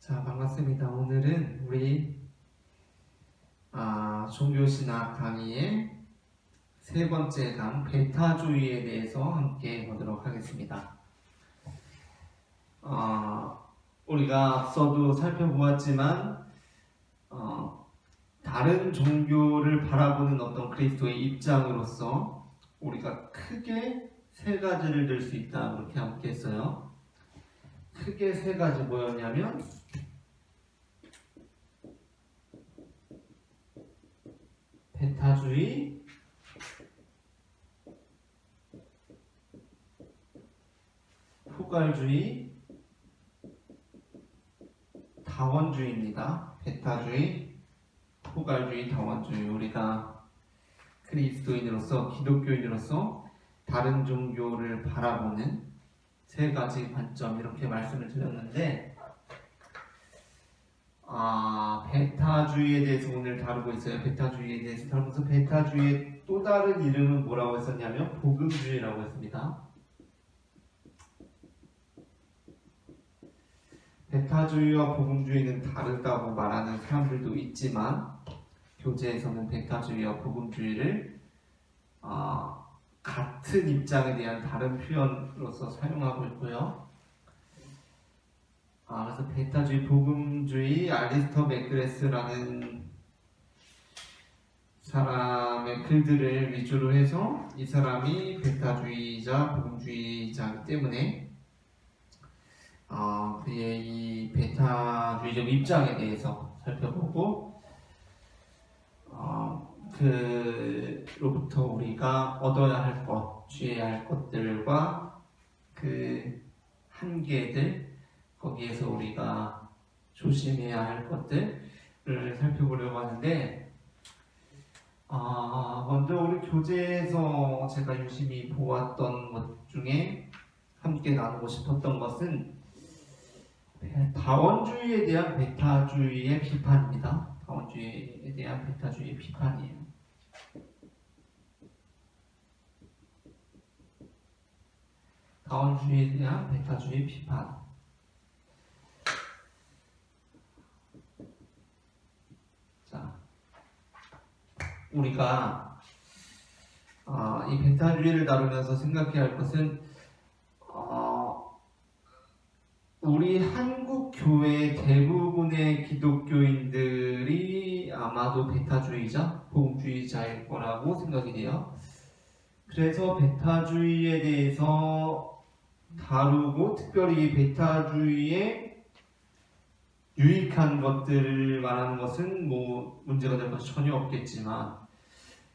자, 반갑습니다. 오늘은 우리 종교신학 강의의 세 번째 강 베타주의에 대해서 함께 보도록 하겠습니다. 우리가 앞서도 살펴보았지만 다른 종교를 바라보는 어떤 그리스도의 입장으로서 우리가 크게 세 가지를 들 수 있다, 그렇게 함께 했어요. 크게 세 가지 뭐였냐면 베타주의, 포괄주의, 다원주의입니다. 베타주의, 포괄주의, 다원주의. 우리가 그리스도인으로서, 기독교인으로서 다른 종교를 바라보는 세 가지 관점, 이렇게 말씀을 드렸는데 베타주의에 대해서 오늘 다루고 있어요. 베타주의에 대해서 다루면서 베타주의의 또 다른 이름은 뭐라고 했었냐면 복음주의라고 했습니다. 베타주의와 복음주의는 다르다고 말하는 사람들도 있지만 교재에서는 베타주의와 복음주의를 같은 입장에 대한 다른 표현으로서 사용하고 있고요. 그래서 베타주의, 복음주의, 알리스터 맥그레스라는 사람의 글들을 위주로 해서 이 사람이 베타주의자, 복음주의자이기 때문에 그의 이 베타주의적 입장에 대해서 살펴보고 그로부터 우리가 얻어야 할 것, 취해야 할 것들과 그 한계들, 거기에서 우리가 조심해야 할 것들을 살펴보려고 하는데 먼저 우리 교재에서 제가 유심히 보았던 것 중에 함께 나누고 싶었던 것은 다원주의에 대한 베타주의의 비판입니다. 다원주의에 대한 베타주의의 비판이에요. 다원주의에 대한 베타주의 비판. 자, 우리가 이 베타주의를 다루면서 생각해야 할 것은 우리 한국 교회 대부분의 기독교인들이 아마도 베타주의자, 복음주의자일 거라고 생각이 돼요. 그래서 베타주의에 대해서 다루고 특별히 베타주의의 유익한 것들을 말하는 것은 문제가 될 것이 전혀 없겠지만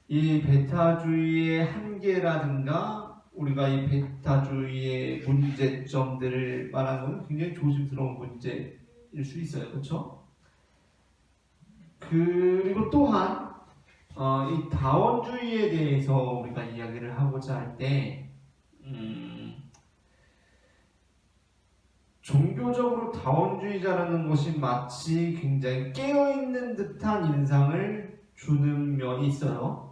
이 베타주의의 한계라든가 우리가 이 베타주의의 문제점들을 말하는 것은 굉장히 조심스러운 문제일 수 있어요. 그렇죠? 그리고 또한 이 다원주의에 대해서 우리가 이야기를 하고자 할 때 종교적으로 다원주의자라는 것이 마치 굉장히 깨어있는 듯한 인상을 주는 면이 있어요.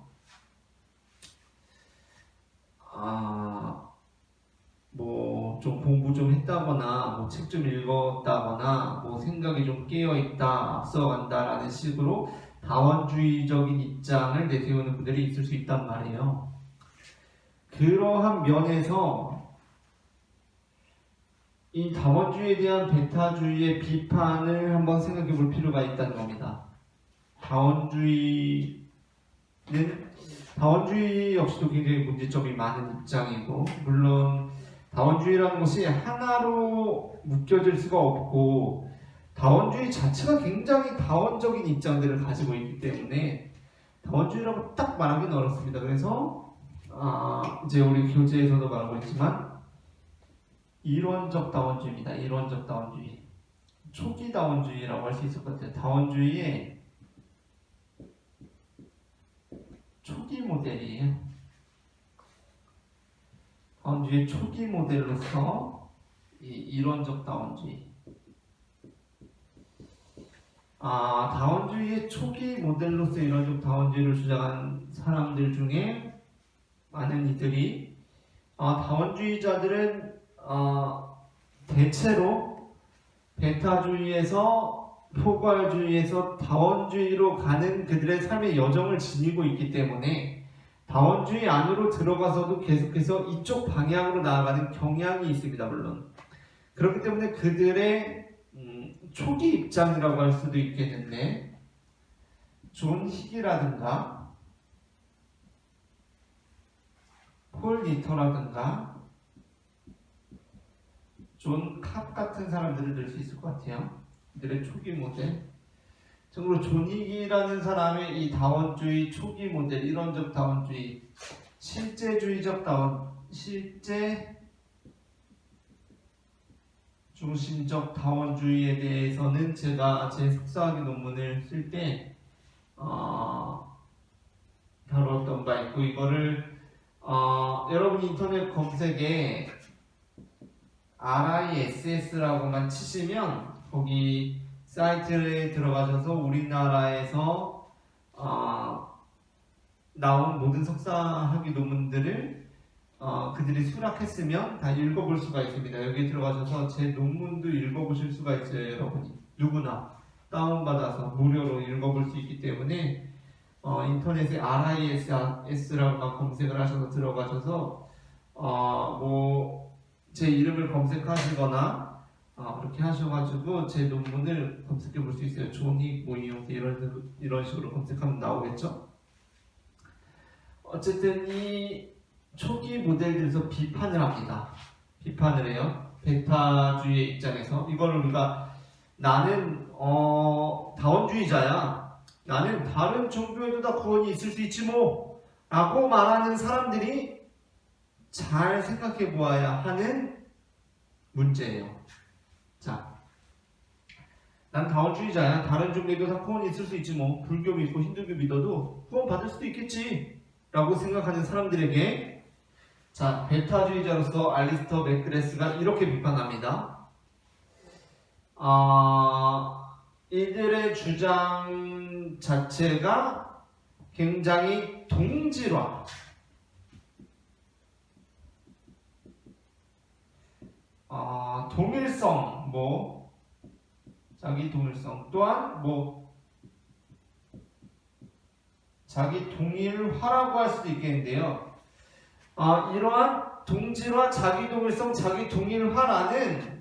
좀 공부 좀 했다거나, 책 좀 읽었다거나, 생각이 좀 깨어있다, 앞서간다라는 식으로 다원주의적인 입장을 내세우는 분들이 있을 수 있단 말이에요. 그러한 면에서 이 다원주의에 대한 베타주의의 비판을 한번 생각해 볼 필요가 있다는 겁니다. 다원주의 역시도 굉장히 문제점이 많은 입장이고, 물론 다원주의라는 것이 하나로 묶여질 수가 없고 다원주의 자체가 굉장히 다원적인 입장들을 가지고 있기 때문에 다원주의라고 딱 말하기는 어렵습니다. 그래서 이제 우리 교재에서도 말하고 있지만 이론적 다원주의입니다. 이론적 다원주의, 초기 다원주의라고 할 수 있을 것 같아요. 다원주의의 초기 모델이에요. 다원주의의 초기 모델로서 이 이론적 다원주의. 다원주의의 초기 모델로서 이론적 다원주의를 주장한 사람들 중에 많은 이들이 다원주의자들은 대체로 베타주의에서 포괄주의에서 다원주의로 가는 그들의 삶의 여정을 지니고 있기 때문에 다원주의 안으로 들어가서도 계속해서 이쪽 방향으로 나아가는 경향이 있습니다. 물론 그렇기 때문에 그들의 초기 입장이라고 할 수도 있겠는데 존 힉이라든가 폴 리터라든가 존 캅 같은 사람들을 들 수 있을 것 같아요. 그들의 초기 모델. 참고로 존 힉이라는 사람의 이 다원주의 초기 모델, 이론적 다원주의, 실제 중심적 다원주의에 대해서는 제가 제 석사학위 논문을 쓸 때 다뤘던 바 있고, 이거를 여러분이 인터넷 검색에 RISS라고만 치시면 거기 사이트에 들어가셔서 우리나라에서 나온 모든 석사학위 논문들을 그들이 수락했으면 다 읽어볼 수가 있습니다. 여기에 들어가셔서 제 논문도 읽어보실 수가 있어요. 여러분이 누구나 다운받아서 무료로 읽어볼 수 있기 때문에 인터넷에 RISS라고 검색을 하셔서 들어가셔서 제 이름을 검색하시거나 그렇게 하셔가지고 제 논문을 검색해 볼 수 있어요. 존 힉 이용해 이런 식으로 검색하면 나오겠죠. 어쨌든 이 초기 모델들에서 비판을 합니다. 비판을 해요. 베타주의의 입장에서 이걸 우리가 나는 다원주의자야. 나는 다른 종교에도 다 구원이 있을 수 있지 뭐 라고 말하는 사람들이 잘 생각해 보아야 하는 문제예요. 자, 난 다원주의자야. 다른 종교에도 다 구원이 있을 수 있지 뭐. 불교 믿고 힌두교 믿어도 구원 받을 수도 있겠지 라고 생각하는 사람들에게 자, 베타주의자로서 알리스터 맥그레스가 이렇게 비판합니다. 이들의 주장 자체가 굉장히 동질화, 동일성, 자기 동일성 또한 자기 동일화라고 할 수도 있겠는데요. 이러한 동질화, 자기 동일성, 자기 동일화라는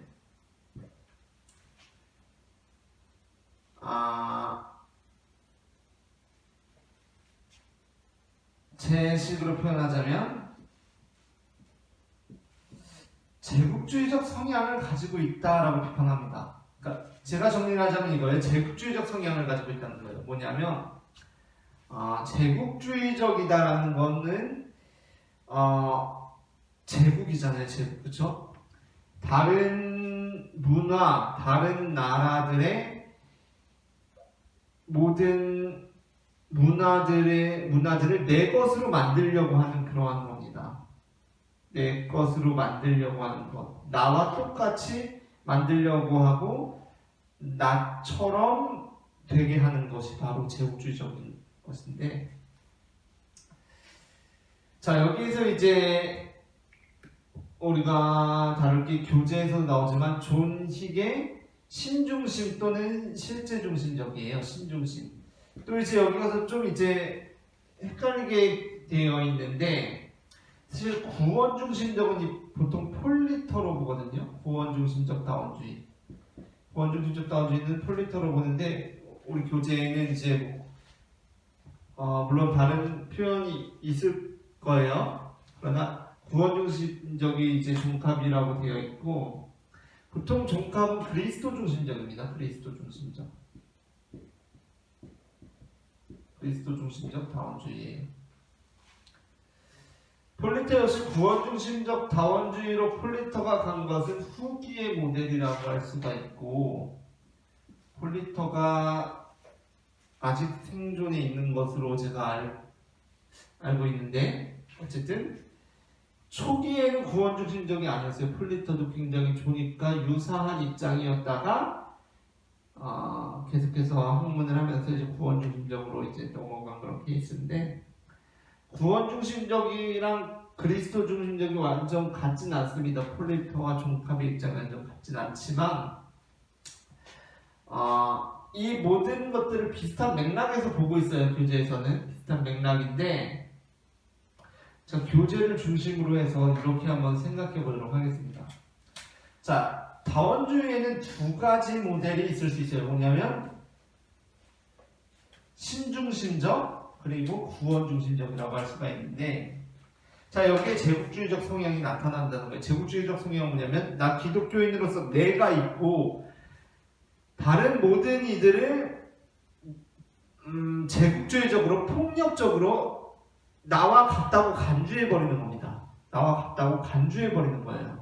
제 식으로 표현하자면 제국주의적 성향을 가지고 있다라고 비판합니다. 그러니까 제가 정리를 하자면 이거예요. 제국주의적 성향을 가지고 있다는 거예요. 뭐냐면 제국주의적이다라는 거는 제국이잖아요. 제국, 그렇죠? 다른 문화, 다른 나라들의 모든 문화들을 내 것으로 만들려고 하는 그러한 겁니다. 내 것으로 만들려고 하는 것. 나와 똑같이 만들려고 하고 나처럼 되게 하는 것이 바로 제국주의적인 것인데, 자, 여기서 이제 우리가 다룰 게 교재에서 나오지만 존 힉의 신중심 또는 실제중심적이에요. 신중심. 또 이제 여기 가서 좀 이제 헷갈리게 되어 있는데, 사실 구원중심적은 보통 폴리터로 보거든요. 구원중심적 다원주의. 구원중심적 다원주의는 폴리터로 보는데, 우리 교재에는 이제 물론 다른 표현이 있을 거예요. 그러나 구원중심적이 이제 종합이라고 되어 있고, 보통 종합은 그리스도 중심적입니다. 그리스도 중심적 다원주의예요. 폴리터 역시 구원중심적 다원주의로 폴리터가 간 것은 후기의 모델이라고 할 수가 있고, 폴리터가 아직 생존해 있는 것으로 제가 알고 있는데, 어쨌든 초기에는 구원중심적이 아니었어요. 폴리터도 굉장히 존과 유사한 입장이었다가 계속해서 학문을 하면서 이제 구원중심적으로 이제 넘어간 그런 케이스인데, 구원중심적이랑 그리스도 중심적이 완전 같진 않습니다. 폴리터와 종합의 입장이 완전 같진 않지만 이 모든 것들을 비슷한 맥락에서 보고 있어요. 교재에서는 비슷한 맥락인데, 자, 교재를 중심으로 해서 이렇게 한번 생각해 보도록 하겠습니다. 자, 다원주의에는 두 가지 모델이 있을 수 있어요. 뭐냐면 신중심적 그리고 구원중심적이라고 할 수가 있는데, 자, 여기에 제국주의적 성향이 나타난다는 거예요. 제국주의적 성향은 뭐냐면 나 기독교인으로서 내가 있고 다른 모든 이들을 제국주의적으로 폭력적으로 나와 같다고 간주해버리는 겁니다. 나와 같다고 간주해버리는 거예요.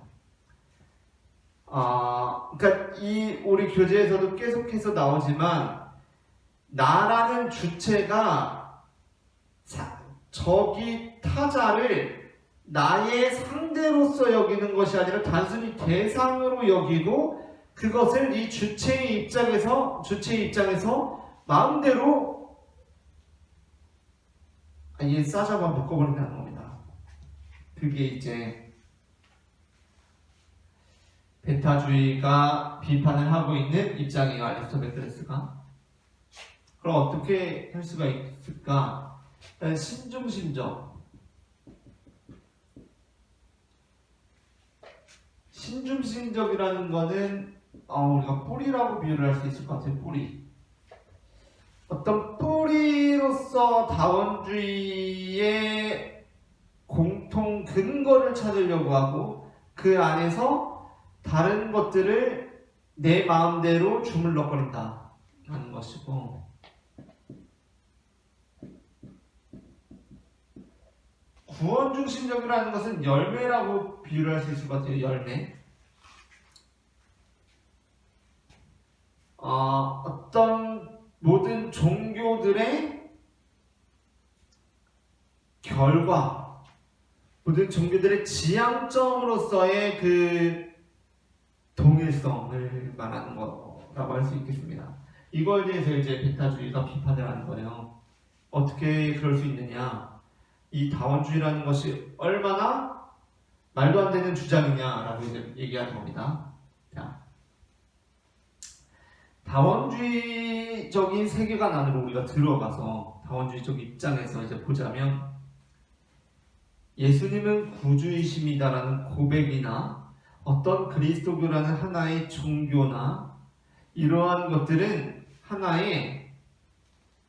그러니까 이 우리 교재에서도 계속해서 나오지만 나라는 주체가 저기 타자를 나의 상대로서 여기는 것이 아니라 단순히 대상으로 여기고 그것을 이 주체의 입장에서 마음대로 아예 싸잡아 묶어버린다는 겁니다. 그게 이제 베타주의가 비판을 하고 있는 입장이에요. 아리스토텔레스가. 그럼 어떻게 할 수가 있을까? 일단 신중심적이라는 거는 우리가 뿌리라고 비유를 할 수 있을 것 같아요. 뿌리. 어떤 뿌리로서 다원주의의 공통 근거를 찾으려고 하고 그 안에서 다른 것들을 내 마음대로 주물럭거린다 하는 것이고, 구원중심적이라는 것은 열매라고 비유를 할 수 있을 것 같아요. 열매. 어떤 모든 종교들의 결과, 모든 종교들의 지향점으로서의 그 동일성을 말하는 거라고 할 수 있겠습니다. 이거에 대해서 이제 베타주의가 비판을 하는 거예요. 어떻게 그럴 수 있느냐? 이 다원주의라는 것이 얼마나 말도 안 되는 주장이냐라고 이제 얘기하는 겁니다. 자, 다원주의적인 세계관 안으로 우리가 들어가서 다원주의적 입장에서 이제 보자면, 예수님은 구주이심이다라는 고백이나 어떤 그리스도교라는 하나의 종교나 이러한 것들은 하나의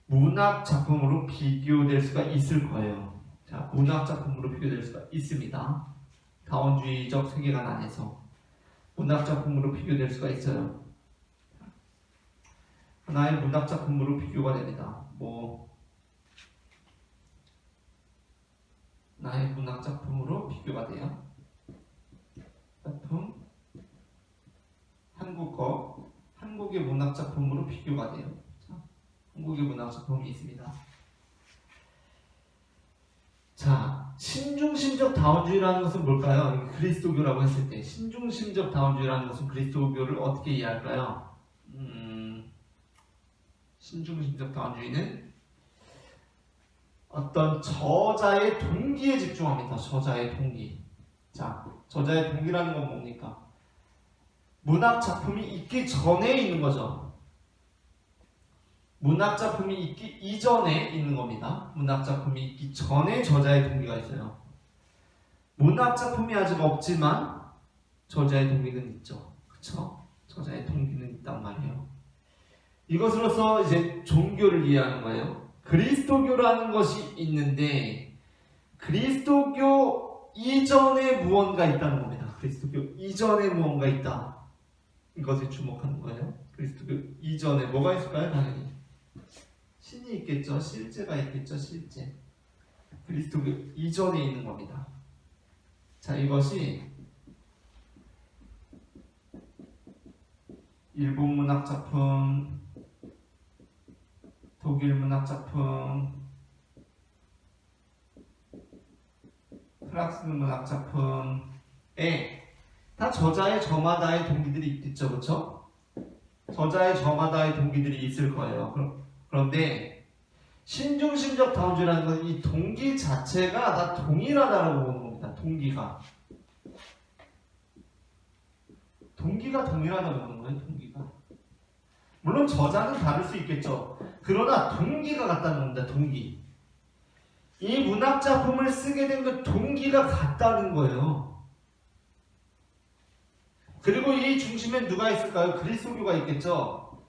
문학 작품으로 비교될 수가 있을 거예요. 자, 문학 작품으로 비교될 수가 있습니다. 다원주의적 세계관 안에서 문학 작품으로 비교될 수가 있어요. 하나의 문학 작품으로 비교가 됩니다. 하나의 문학 작품으로 비교가 돼요. 작품, 한국의 문학 작품으로 비교가 돼요. 자, 한국의 문학 작품이 있습니다. 자, 신중심적 다원주의라는 것은 뭘까요? 그리스도교라고 했을 때 신중심적 다원주의라는 것은 그리스도교를 어떻게 이해할까요? 신중심적 다원주의는 어떤 저자의 동기에 집중합니다. 저자의 동기. 자, 저자의 동기라는 건 뭡니까? 문학 작품이 있기 전에 있는 거죠. 문학 작품이 있기 이전에 있는 겁니다. 문학 작품이 있기 전에 저자의 동기가 있어요. 문학 작품이 아직 없지만 저자의 동기는 있죠. 그쵸? 저자의 동기는 있단 말이에요. 이것으로서 이제 종교를 이해하는 거예요. 그리스도교라는 것이 있는데 그리스도교 이전에 무언가 있다는 겁니다. 그리스도교 이전에 무언가 있다. 이것에 주목하는 거예요. 그리스도교 이전에 뭐가 있을까요? 당연히 신이 있겠죠. 실제가 있겠죠. 실제. 그리스도교 이전에 있는 겁니다. 자, 이것이 일본 문학 작품, 독일 문학 작품, 프랑스 문학 작품에 다 저자의 저마다의 동기들이 있겠죠. 그렇죠? 저자의 저마다의 동기들이 있을 거예요. 그런데 신중심적 다원주의라는 건 이 동기 자체가 다 동일하다고 보는 겁니다. 동기가 동일하다고 보는 거예요. 동기가 물론 저자는 다를 수 있겠죠. 그러나 동기가 같다는 겁니다. 동기. 이 문학 작품을 쓰게 된 그 동기가 같다는 거예요. 그리고 이 중심엔 누가 있을까요? 그리스도교가 있겠죠.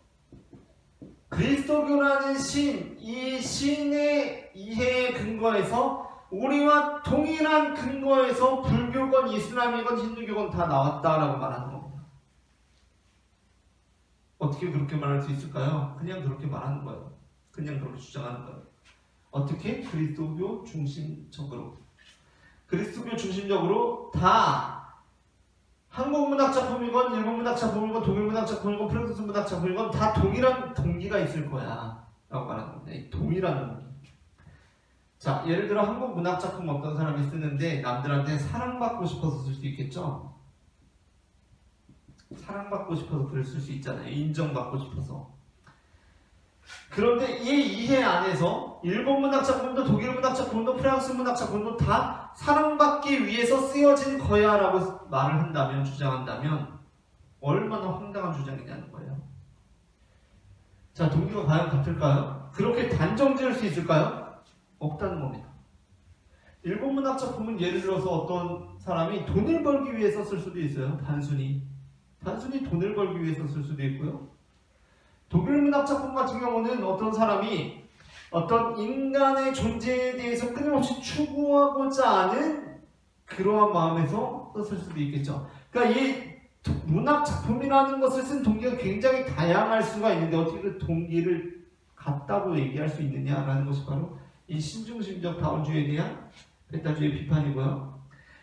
그리스도교라는 신, 이 신의 이해에 근거해서 우리와 동일한 근거에서 불교건 이슬람이건 힌두교건 다 나왔다라고 말하는 겁니다. 어떻게 그렇게 말할 수 있을까요? 그냥 그렇게 말하는 거예요. 그냥 그렇게 주장하는 거예요. 어떻게? 그리스도교 중심적으로. 그리스도교 중심적으로 다 한국 문학 작품이건 일본 문학 작품이건 독일 문학 작품이건 프랑스 문학 작품이건 다 동일한 동기가 있을 거야 라고 말하는 겁니다. 이 동일한 동기. 자, 예를 들어 한국 문학 작품 어떤 사람이 쓰는데 남들한테 사랑받고 싶어서 쓸 수 있겠죠? 사랑받고 싶어서 글을 쓸 수 있잖아요. 인정받고 싶어서. 그런데 이 이해 안에서 일본 문학 작품도 독일 문학 작품도 프랑스 문학 작품도 다 사랑받기 위해서 쓰여진 거야 라고 말을 한다면, 주장한다면 얼마나 황당한 주장이냐는 거예요. 자, 동기가 과연 같을까요? 그렇게 단정 지을 수 있을까요? 없다는 겁니다. 일본 문학 작품은 예를 들어서 어떤 사람이 돈을 벌기 위해서 쓸 수도 있어요. 단순히 돈을 벌기 위해서 쓸 수도 있고요. 독일 문학 작품 같은 경우는 어떤 사람이 어떤 인간의 존재에 대해서 끊임없이 추구하고자 하는 그러한 마음에서 썼을 수도 있겠죠. 그러니까 이 문학 작품이라는 것을 쓴 동기가 굉장히 다양할 수가 있는데 어떻게 그 동기를 같다고 얘기할 수 있느냐라는 것이 바로 이 신중심적 다원주의에 대한 베타주의 비판이고요.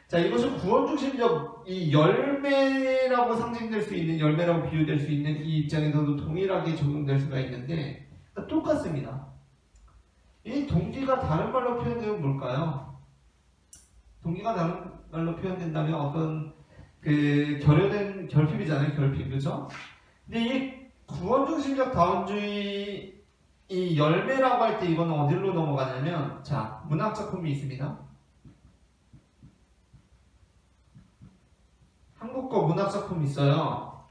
자, 이것은 구원중심적 이 열매라고 상징될 수 있는, 열매라고 비유될 수 있는 이 입장에서도 동일하게 적용될 수가 있는데 똑같습니다. 이 동기가 다른 말로 표현되면 뭘까요? 동기가 다른 말로 표현된다면 어떤 그 결여된 결핍이잖아요. 결핍, 그죠? 근데 이 구원중심적 다원주의 이 열매라고 할 때 이거는 어디로 넘어가냐면, 자, 문학 작품이 있습니다. 한국거 문학 작품이 있어요.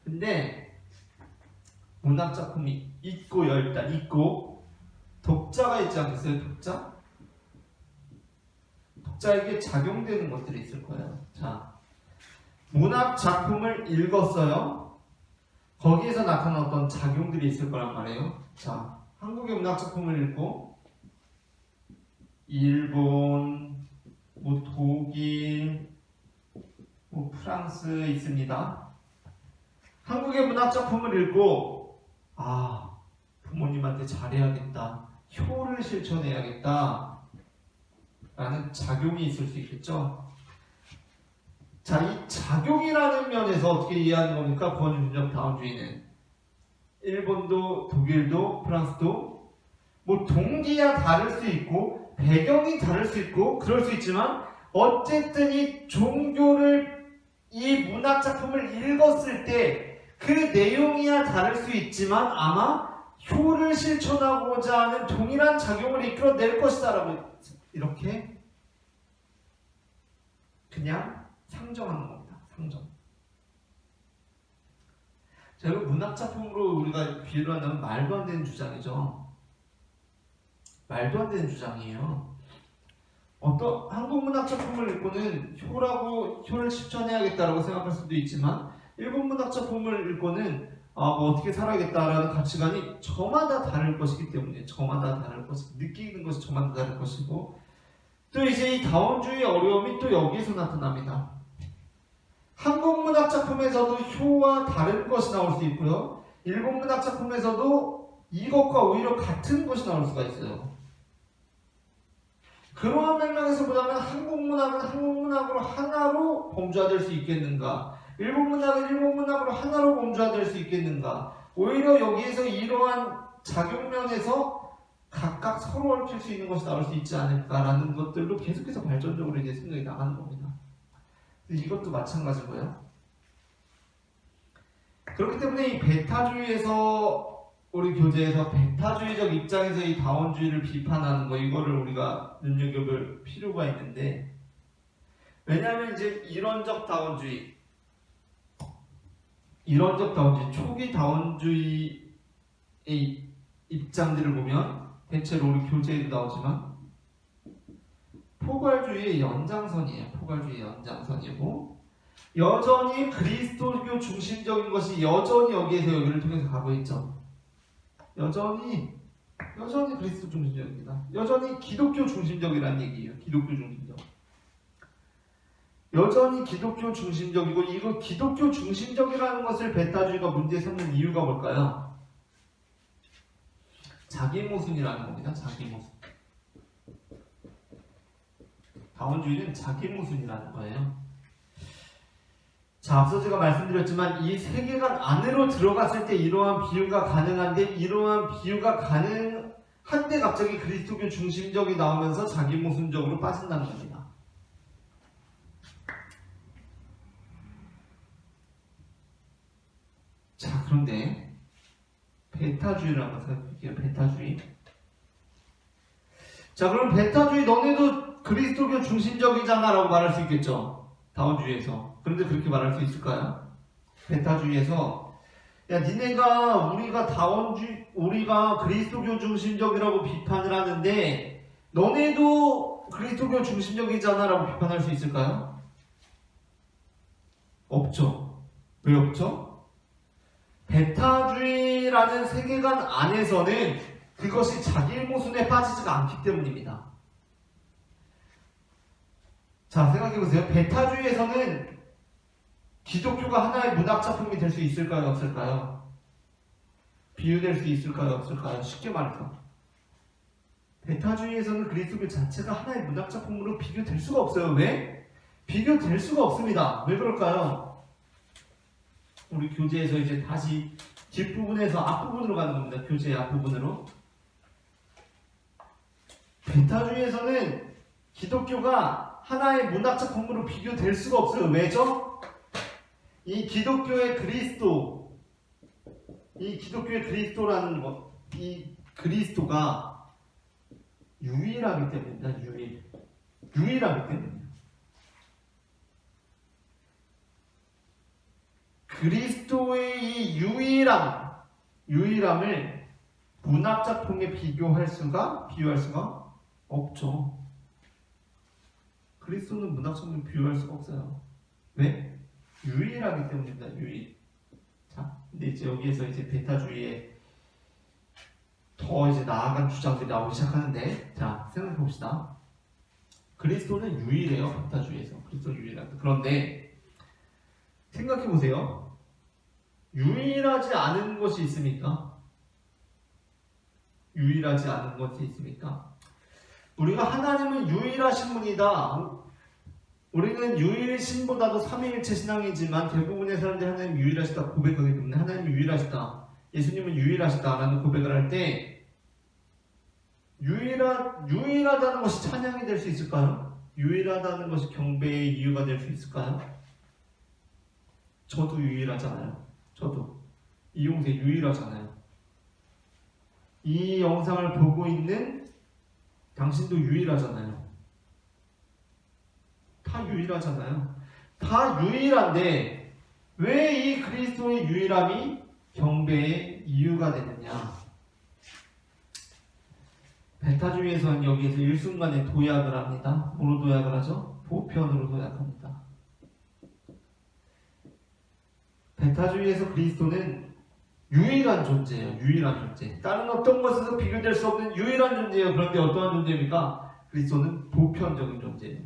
근데 문학 작품이 있고요. 일단 있고 독자가 있지 않겠어요? 독자에게 작용되는 것들이 있을 거예요. 자, 문학 작품을 읽었어요. 거기에서 나타난 어떤 작용들이 있을 거란 말이에요. 자, 한국의 문학 작품을 읽고 일본, 독일, 프랑스 있습니다. 한국의 문학 작품을 읽고 부모님한테 잘해야겠다, 효를 실천해야겠다 라는 작용이 있을 수 있겠죠. 자, 이 작용이라는 면에서 어떻게 이해하는 겁니까? 구원중심적 다원주의는 일본도 독일도 프랑스도 동기야 다를 수 있고 배경이 다를 수 있고 그럴 수 있지만 어쨌든 이 종교를 이 문학 작품을 읽었을 때 그 내용이야 다를 수 있지만 아마 효를 실천하고자 하는 동일한 작용을 이끌어낼 것이다 라고 이렇게 그냥 상정하는 겁니다. 상정. 자, 여러분, 문학 작품으로 우리가 비유를 한다면 말도 안 되는 주장이죠. 말도 안 되는 주장이에요. 어떤 한국 문학 작품을 읽고는 효를 실천해야겠다라고 생각할 수도 있지만 일본 문학 작품을 읽고는 어떻게 살아야겠다라는 가치관이 저마다 다를 것이기 때문에 저마다 다를 것이고 느끼는 것이 저마다 다를 것이고 또 이제 이 다원주의 어려움이 또 여기에서 나타납니다. 한국 문학 작품에서도 효와 다른 것이 나올 수 있고요. 일본 문학 작품에서도 이것과 오히려 같은 것이 나올 수가 있어요. 그러한 맥락에서 보자면 한국 문학은 한국 문학으로 하나로 범주화될 수 있겠는가? 일본 문학은 일본 문학으로 하나로 범주화될 수 있겠는가? 오히려 여기에서 이러한 작용면에서 각각 서로 얽힐 수 있는 것이 나올 수 있지 않을까라는 것들로 계속해서 발전적으로 이제 생각이 나가는 겁니다. 이것도 마찬가지고요. 그렇기 때문에 이 베타주의에서 우리 교재에서 베타주의적 입장에서 이 다원주의를 비판하는 거 이거를 우리가 눈여겨볼 필요가 있는데 왜냐하면 이제 이론적 다원주의 이론적 다원주의, 초기 다원주의의 입장들을 보면 대체로 우리 교재에도 나오지만 포괄주의의 연장선이에요. 포괄주의의 연장선이고 여전히 그리스도교 중심적인 것이 여전히 여기에서 여기를 통해서 가고 있죠. 여전히 그리스도 중심적입니다. 여전히 기독교 중심적이라는 얘기예요. 기독교 중심적. 여전히 기독교 중심적이고 이거 기독교 중심적이라는 것을 베타주의가 문제 삼는 이유가 뭘까요? 자기 모순이라는 겁니다. 자기 모순. 다원주의는 자기 모순이라는 거예요. 자, 앞서 제가 말씀드렸지만 이 세계관 안으로 들어갔을 때 이러한 비유가 가능한데 이러한 비유가 가능한데 갑자기 그리스도교 중심적이 나오면서 자기 모순적으로 빠진다는 겁니다. 자, 그런데 베타주의라고 생각할게요. 베타주의. 자, 그럼 베타주의 너네도 그리스도교 중심적이잖아 라고 말할 수 있겠죠. 다원주의에서. 그런데 그렇게 말할 수 있을까요? 베타주의에서 야, 니네가 우리가 그리스도교 중심적이라고 비판을 하는데 너네도 그리스도교 중심적이잖아 라고 비판할 수 있을까요? 없죠. 왜 없죠? 베타주의라는 세계관 안에서는 그것이 자기 모순에 빠지지가 않기 때문입니다. 자, 생각해보세요. 베타주의에서는 기독교가 하나의 문학작품이 될 수 있을까요? 없을까요? 비유될 수 있을까요? 없을까요? 쉽게 말해서 베타주의에서는 그리스도 자체가 하나의 문학작품으로 비교될 수가 없어요. 왜? 비교될 수가 없습니다. 왜 그럴까요? 우리 교재에서 이제 다시 뒷부분에서 앞부분으로 가는 겁니다. 교재의 앞부분으로. 베타주의에서는 기독교가 하나의 문학작품으로 비교될 수가 없어요. 왜죠? 이 기독교의 그리스도라는 것, 이 그리스도가 유일하기 때문입니다. 유일하기 때문입니다. 그리스도의 이 유일함을 문학작품에 비유할 수가 없죠. 그리스도는 문학작품에 비유할 수가 없어요. 왜? 유일하기 때문입니다. 유일. 자, 근데 이제 여기에서 이제 베타주의에 더 이제 나아간 주장들이 나오기 시작하는데, 자, 생각해 봅시다. 그리스도는 유일해요. 베타주의에서. 그리스도는 유일하다. 그런데 생각해 보세요. 유일하지 않은 것이 있습니까? 유일하지 않은 것이 있습니까? 우리가 하나님은 유일하신 분이다. 우리는 유일신보다도 삼위일체 신앙이지만 대부분의 사람들이 하나님 유일하시다 고백하기 때문에 하나님이 유일하시다, 예수님은 유일하시다라는 고백을 할 때 유일하다는 것이 찬양이 될 수 있을까요? 유일하다는 것이 경배의 이유가 될 수 있을까요? 저도 유일하잖아요. 저도 이용세 유일하잖아요. 이 영상을 보고 있는 당신도 유일하잖아요. 다 유일하잖아요. 다 유일한데 왜 이 그리스도의 유일함이 경배의 이유가 되느냐? 베타주의에서는 여기에서 일순간에 도약을 합니다. 뭐로 도약을 하죠? 보편으로 도약합니다. 베타주의에서 그리스도는 유일한 존재예요. 유일한 존재. 다른 어떤 것에서 비교될 수 없는 유일한 존재예요. 그런데 어떠한 존재입니까? 그리스도는 보편적인 존재예요.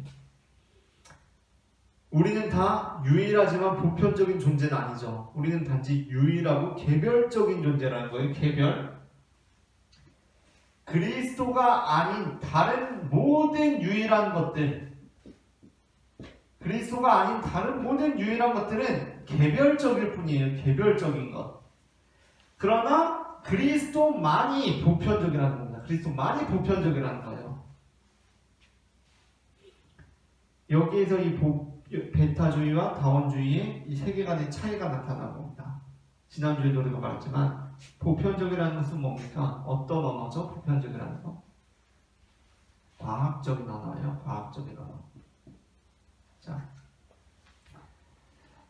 우리는 다 유일하지만 보편적인 존재는 아니죠. 우리는 단지 유일하고 개별적인 존재라는 거예요. 개별. 그리스도가 아닌 다른 모든 유일한 것들, 그리스도가 아닌 다른 모든 유일한 것들은 개별적일 뿐이에요. 개별적인 것. 그러나 그리스도만이 보편적이라는 겁니다. 그리스도만이 보편적이라는 거예요. 여기에서 이 베타주의와 다원주의의 이 세계관의 차이가 나타나는 겁니다. 지난주에도 우리가 말했지만 보편적이라는 것은 뭡니까? 어떤 언어죠? 보편적이라는 거? 과학적인 언어예요. 과학적인 언어. 자,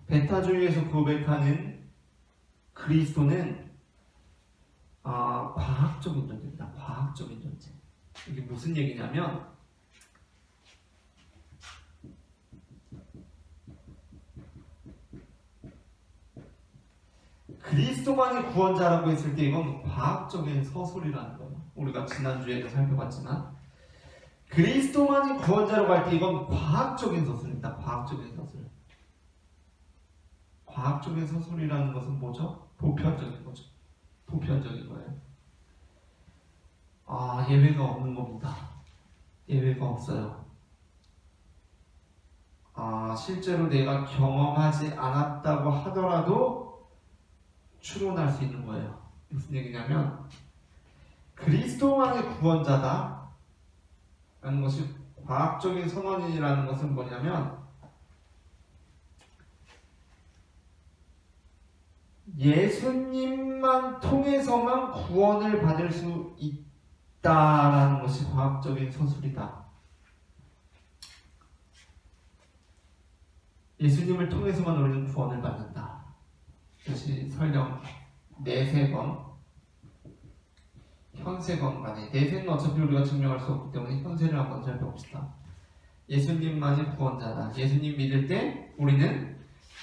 베타주의에서 고백하는 그리스도는 과학적인 존재입니다. 과학적인 존재. 이게 무슨 얘기냐면 그리스도만이 구원자라고 했을 때 이건 과학적인 서술이라는 거예요. 우리가 지난주에도 살펴봤지만 그리스도만이 구원자라고 할 때 이건 과학적인 서술입니다. 과학적인 서술. 과학적인 서술이라는 것은 뭐죠? 보편적인 거죠. 보편적인 거예요. 예외가 없는 겁니다. 예외가 없어요. 실제로 내가 경험하지 않았다고 하더라도 추론할 수 있는 거예요. 무슨 얘기냐면 그리스도만의 구원자다 라는 것이 과학적인 선언이라는 것은 뭐냐면 예수님만 통해서만 구원을 받을 수 있다라는 것이 과학적인 서술이다. 예수님을 통해서만 우리는 구원을 받는다. 이것이 설령 내세건 현세건 간에, 내세는 어차피 우리가 증명할 수 없기 때문에 현세를 한번 살펴봅시다. 예수님만이 구원자다. 예수님 믿을 때 우리는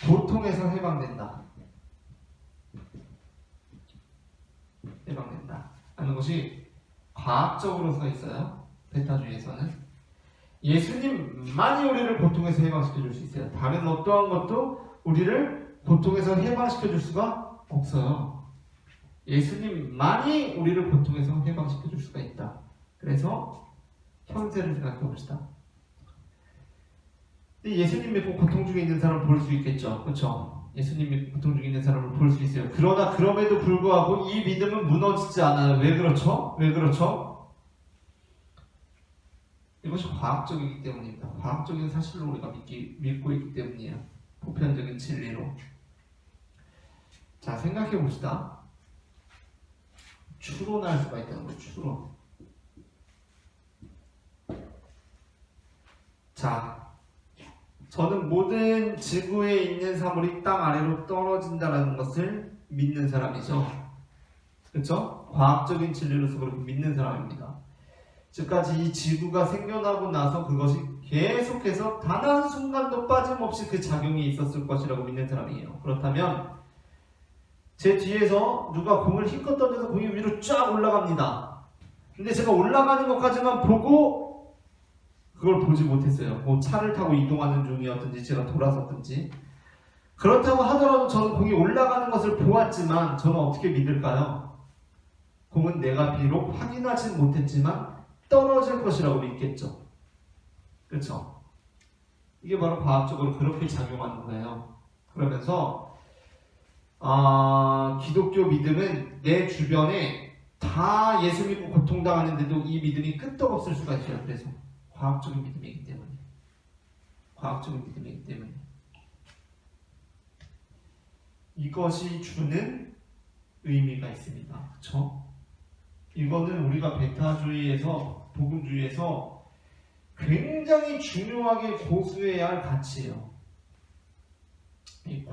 고통에서 해방된다. 해방된다 하는 것이 과학적으로 서 있어요. 베타주의에서는 예수님만이 우리를 고통에서 해방시켜 줄 수 있어요. 다른 어떠한 것도 우리를 고통에서 해방시켜 줄 수가 없어요. 예수님만이 우리를 고통에서 해방시켜 줄 수가 있다. 그래서 현세를 생각해 봅시다. 예수님 믿고 고통 중에 있는 사람을 볼 수 있겠죠. 그렇죠? 예수님 믿고 고통 중에 있는 사람을 볼 수 있어요. 그러나 그럼에도 불구하고 이 믿음은 무너지지 않아요. 왜 그렇죠? 왜 그렇죠? 이것이 과학적이기 때문입니다. 과학적인 사실로 우리가 믿고 있기 때문이에요. 보편적인 진리로. 자, 생각해 봅시다. 추론할 수가 있다는 거예요. 추론. 자, 저는 모든 지구에 있는 사물이 땅 아래로 떨어진다는 것을 믿는 사람이죠. 그렇죠? 과학적인 진리로서 그렇게 믿는 사람입니다. 지금까지 이 지구가 생겨나고 나서 그것이 계속해서 단 한순간도 빠짐없이 그 작용이 있었을 것이라고 믿는 사람이에요. 그렇다면 제 뒤에서 누가 공을 힘껏 던져서 공이 위로 쫙 올라갑니다. 근데 제가 올라가는 것까지만 보고 그걸 보지 못했어요. 뭐 차를 타고 이동하는 중이었든지 제가 돌아섰든지. 그렇다고 하더라도 저는 공이 올라가는 것을 보았지만 저는 어떻게 믿을까요? 공은 내가 비록 확인하진 못했지만 떨어질 것이라고 믿겠죠. 그렇죠? 이게 바로 과학적으로 그렇게 작용하는 거예요. 그러면서 기독교 믿음은 내 주변에 다 예수 믿고 고통당하는데도 이 믿음이 끄떡없을 수가 있어요. 그래서 과학적인 믿음이기 때문에. 과학적인 믿음이기 때문에. 이것이 주는 의미가 있습니다. 그렇죠? 이거는 우리가 베타주의에서, 복음주의에서 굉장히 중요하게 고수해야 할 가치예요. 이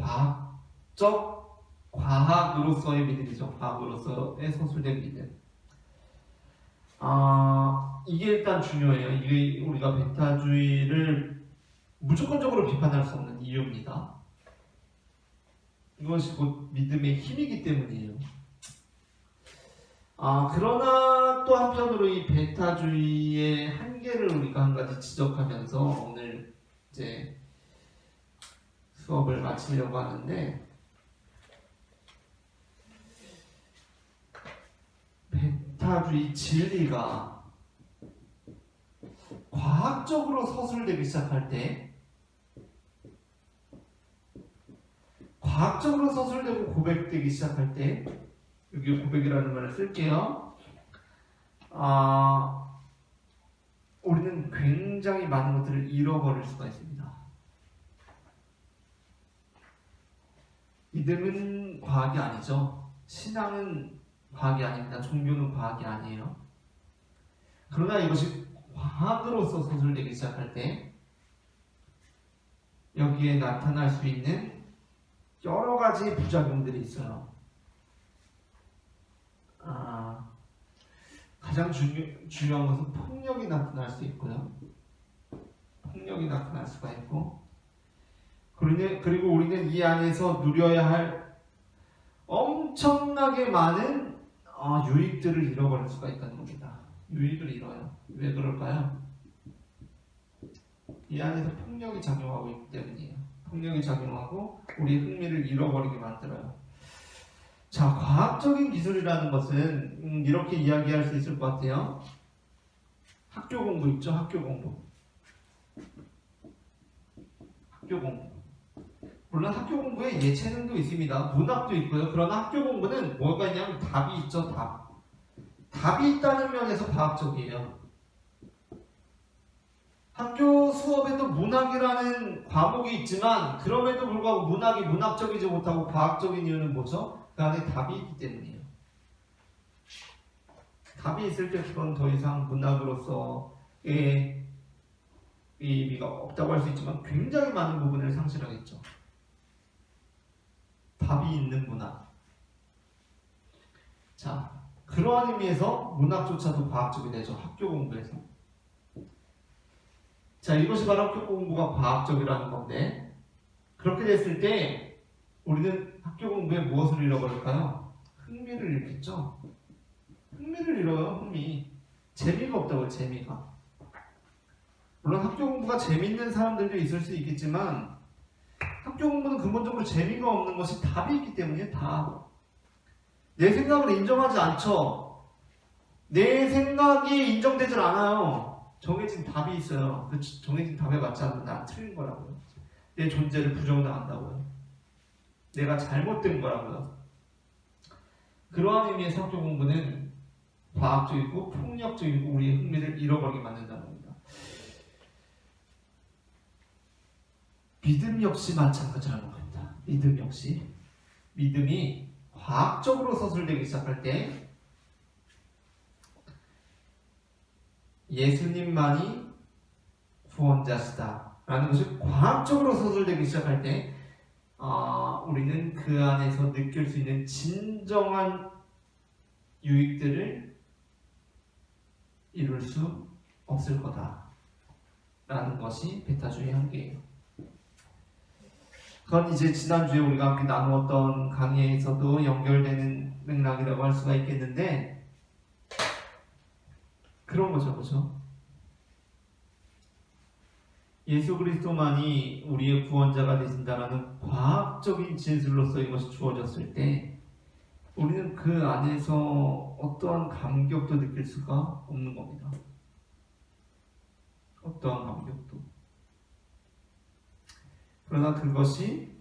과학으로서의 믿음이죠. 과학으로서의 서술된 믿음. 이게 일단 중요해요. 이게 우리가 베타주의를 무조건적으로 비판할 수 없는 이유입니다. 이것이 곧 믿음의 힘이기 때문이에요. 그러나 또 한편으로 이 베타주의의 한계를 우리가 한 가지 지적하면서 오늘 이제 수업을 마치려고 하는데, 베타주의 진리가 과학적으로 서술되기 시작할 때, 과학적으로 서술되고 고백되기 시작할 때, 여기 고백이라는 말을 쓸게요. 우리는 굉장히 많은 것들을 잃어버릴 수가 있습니다. 믿음은 과학이 아니죠. 신앙은 과학이 아닙니다. 종교는 과학이 아니에요. 그러나 이것이 과학으로서 서술되기 시작할 때 여기에 나타날 수 있는 여러 가지 부작용들이 있어요. 가장 중요한 것은 폭력이 나타날 수 있고요. 폭력이 나타날 수가 있고, 그리고 우리는 이 안에서 누려야 할 엄청나게 많은 유익들을 잃어버릴 수가 있다는 겁니다. 유익을 잃어요. 왜 그럴까요? 이 안에서 폭력이 작용하고 있기 때문이에요. 폭력이 작용하고 우리의 흥미를 잃어버리게 만들어요. 자, 과학적인 기술이라는 것은 이렇게 이야기할 수 있을 것 같아요. 학교 공부 있죠? 학교 공부. 물론 학교 공부에 예체능도 있습니다. 문학도 있고요. 그러나 학교 공부는 뭐가 있냐면 답이 있죠. 답이 있다는 면에서 과학적이에요. 학교 수업에도 문학이라는 과목이 있지만 그럼에도 불구하고 문학이 문학적이지 못하고 과학적인 이유는 뭐죠? 그 안에 답이 있기 때문이에요. 답이 있을 때 그건 더 이상 문학으로서의 의미가 없다고 할 수 있지만 굉장히 많은 부분을 상실하겠죠. 답이 있는 문학. 자, 그러한 의미에서 문학조차도 과학적이 되죠. 학교 공부에서. 자, 이것이 바로 학교 공부가 과학적이라는 건데, 그렇게 됐을 때 우리는 학교 공부에 무엇을 잃어버릴까요? 흥미를 잃겠죠. 흥미를 잃어요. 흥미. 재미가 없다고요. 재미가. 물론 학교 공부가 재밌는 사람들도 있을 수 있겠지만 학교 공부는 근본적으로 재미가 없는 것이 답이 있기 때문에 내 생각을 인정하지 않죠. 내 생각이 인정되질 않아요. 정해진 답이 있어요. 그 정해진 답에 맞지 않으면 난 틀린 거라고요. 내 존재를 부정당한다고요. 내가 잘못된 거라고요. 그러한 의미에서 학교 공부는 과학적이고 폭력적이고 우리의 흥미를 잃어버리게 만든다는 겁니다. 믿음 역시 마찬가지라는 겁니다. 믿음 역시. 믿음이 과학적으로 서술되기 시작할 때 예수님만이 구원자시다 라는 것이 과학적으로 서술되기 시작할 때 우리는 그 안에서 느낄 수 있는 진정한 유익들을 이룰 수 없을 거다 라는 것이 베타주의 한계예요. 그건 이제 지난주에 우리가 함께 나누었던 강의에서도 연결되는 맥락이라고 할 수가 있겠는데 그런 거죠, 그죠? 예수 그리스도만이 우리의 구원자가 되신다라는 과학적인 진술로서 이것이 주어졌을 때 우리는 그 안에서 어떠한 감격도 느낄 수가 없는 겁니다. 어떠한 감격도. 그러나 그것이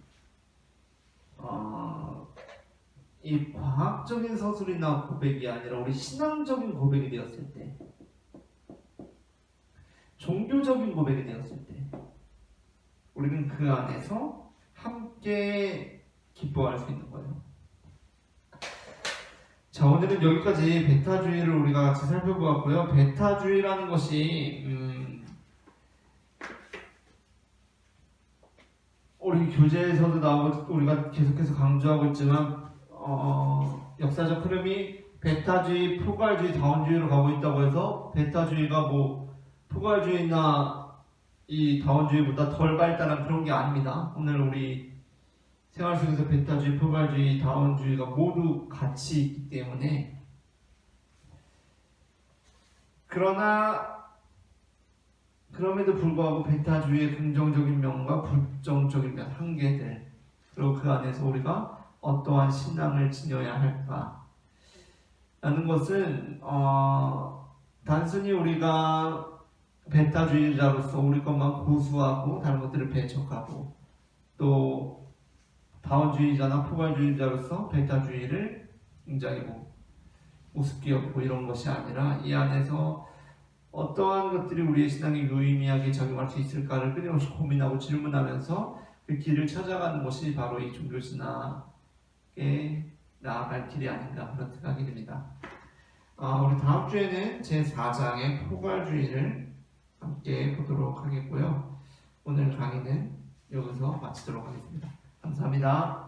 이 과학적인 서술이나 고백이 아니라 우리 신앙적인 고백이 되었을 때, 종교적인 고백이 되었을 때 우리는 그 안에서 함께 기뻐할 수 있는 거예요. 자, 오늘은 여기까지 베타주의를 우리가 같이 살펴보았고요. 베타주의라는 것이 우리 교재에서도 나오고 우리가 계속해서 강조하고 있지만 역사적 흐름이 베타주의, 포괄주의, 다원주의로 가고 있다고 해서 베타주의가 뭐 포괄주의나 이 다원주의보다 덜 발달한 그런 게 아닙니다. 오늘 우리 생활 속에서 베타주의, 포괄주의, 다원주의가 모두 같이 있기 때문에 그럼에도 불구하고 베타주의의 긍정적인 면과 부정적인 면, 한계들, 그리고 그 안에서 우리가 어떠한 신앙을 지녀야 할까 라는 것은 단순히 우리가 베타주의자로서 우리 것만 고수하고 다른 것들을 배척하고 또 다원주의자나 포괄주의자로서 베타주의를 굉장히 우습게 여기고 이런 것이 아니라 이 안에서 어떠한 것들이 우리의 신앙에 유의미하게 작용할 수 있을까를 끊임없이 고민하고 질문하면서 그 길을 찾아가는 것이 바로 이 종교신학에 나아갈 길이 아닌가 그런 생각이 듭니다. 우리 다음 주에는 제4장의 포괄주의를 함께 보도록 하겠고요. 오늘 강의는 여기서 마치도록 하겠습니다. 감사합니다.